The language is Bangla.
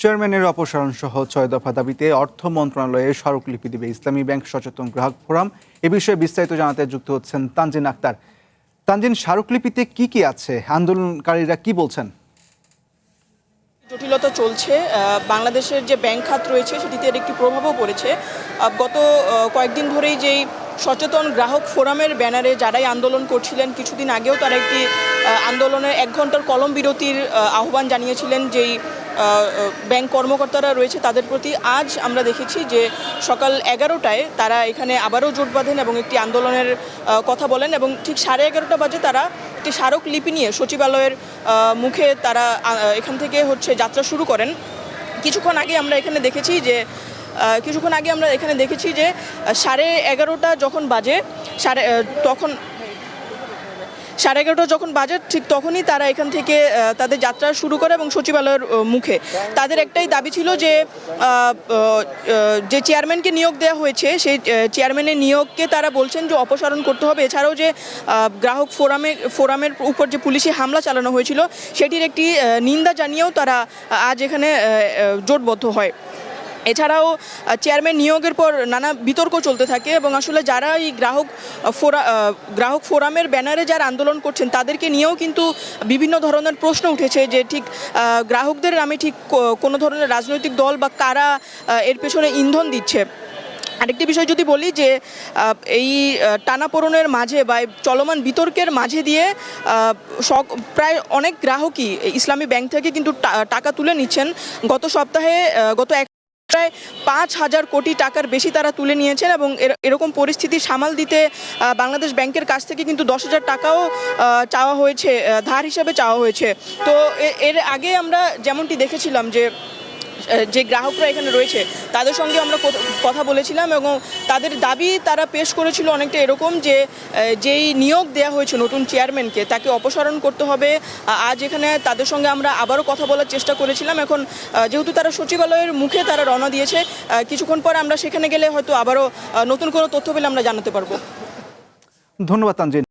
চেয়ারম্যানের অপসারণ সহ ৬ দফা দাবিতে অর্থ মন্ত্রণালয়ে স্মারকলিপি দেবে ইসলামী ব্যাংক সচেতন গ্রাহক ফোরাম। এ বিষয়ে বিস্তারিত জানাতে যুক্ত হচ্ছেন তানজিন আক্তার। তানজিন, স্মারকলিপিতে কি কি আছে, আন্দোলনকারীরা কি বলছেন? জটিলতা চলছে। বাংলাদেশের যে ব্যাংক খাত রয়েছে সেটিতে এর একটি প্রভাবও পড়েছে। গত কয়েকদিন ধরেই যেই সচেতন গ্রাহক ফোরামের ব্যানারে যারাই আন্দোলন করছিলেন, কিছুদিন আগেও তারা একটি আন্দোলনের 1 ঘন্টার কলম বিরতির আহ্বান জানিয়েছিলেন যেই ব্যাংক কর্মকর্তারা রয়েছে তাদের প্রতি। আজ আমরা দেখেছি যে সকাল 11টায় তারা এখানে আবারও জোট বাঁধেন এবং একটি আন্দোলনের কথা বলেন এবং ঠিক 11:30 বাজে তারা একটি স্মারকলিপি নিয়ে সচিবালয়ের মুখে তারা এখান থেকে যাত্রা শুরু করেন। কিছুক্ষণ আগে আমরা এখানে দেখেছি যে 11:30 যখন বাজে, 11:30 যখন বাজে ঠিক তখনই তারা এখান থেকে তাদের যাত্রা শুরু করে এবং সচিবালয়ের মুখে তাদের একটাই দাবি ছিল যে যে চেয়ারম্যানকে নিয়োগ দেওয়া হয়েছে সেই চেয়ারম্যানের নিয়োগকে তারা বলছেন যে অপসারণ করতে হবে। এছাড়াও যে গ্রাহক ফোরামের উপর যে পুলিশি হামলা চালানো হয়েছিল সেটির একটি নিন্দা জানিয়েও তারা আজ এখানে জোটবদ্ধ হয়। এছাড়াও চেয়ারম্যান নিয়োগের পর নানা বিতর্ক চলতে থাকে এবং আসলে যারা এই গ্রাহক ফোরামের ব্যানারে যারা আন্দোলন করছেন তাদেরকে নিয়েও কিন্তু বিভিন্ন ধরনের প্রশ্ন উঠেছে যে ঠিক গ্রাহকদের নামে ঠিক কোনো ধরনের রাজনৈতিক দল বা কারা এর পেছনে ইন্ধন দিচ্ছে। আরেকটি বিষয় যদি বলি যে এই টানাপোড়েনের মাঝে বা চলমান বিতর্কের মাঝে দিয়ে প্রায় অনেক গ্রাহকই ইসলামী ব্যাংক থেকে কিন্তু টাকা তুলে নিচ্ছেন। গত প্রায় 5,000 কোটি টাকার বেশি তারা তুলে নিয়েছেন এবং এরকম পরিস্থিতি সামাল দিতে বাংলাদেশ ব্যাংকের কাছ থেকে কিন্তু 10,000 টাকাও চাওয়া হয়েছে, ধার হিসাবে চাওয়া হয়েছে। তো এর আগে আমরা যেমনটি দেখেছিলাম যে গ্রাহকরা এখানে রয়েছে তাদের সঙ্গে আমরা কথা বলেছিলাম এবং তাদের দাবি তারা পেশ করেছিল অনেকটা এরকম যে যেই নিয়োগ দেওয়া হয়েছে নতুন চেয়ারম্যানকে তাকে অপসারণ করতে হবে। আজ এখানে তাদের সঙ্গে আমরা আবারও কথা বলার চেষ্টা করেছিলাম। এখন যেহেতু তারা সচিবালয়ের মুখে তারা রওনা দিয়েছে, কিছুক্ষণ পর আমরা সেখানে গেলে হয়তো আবারও নতুন কোনো তথ্য পেলে আমরা জানাতে পারবো। ধন্যবাদ তানজিন।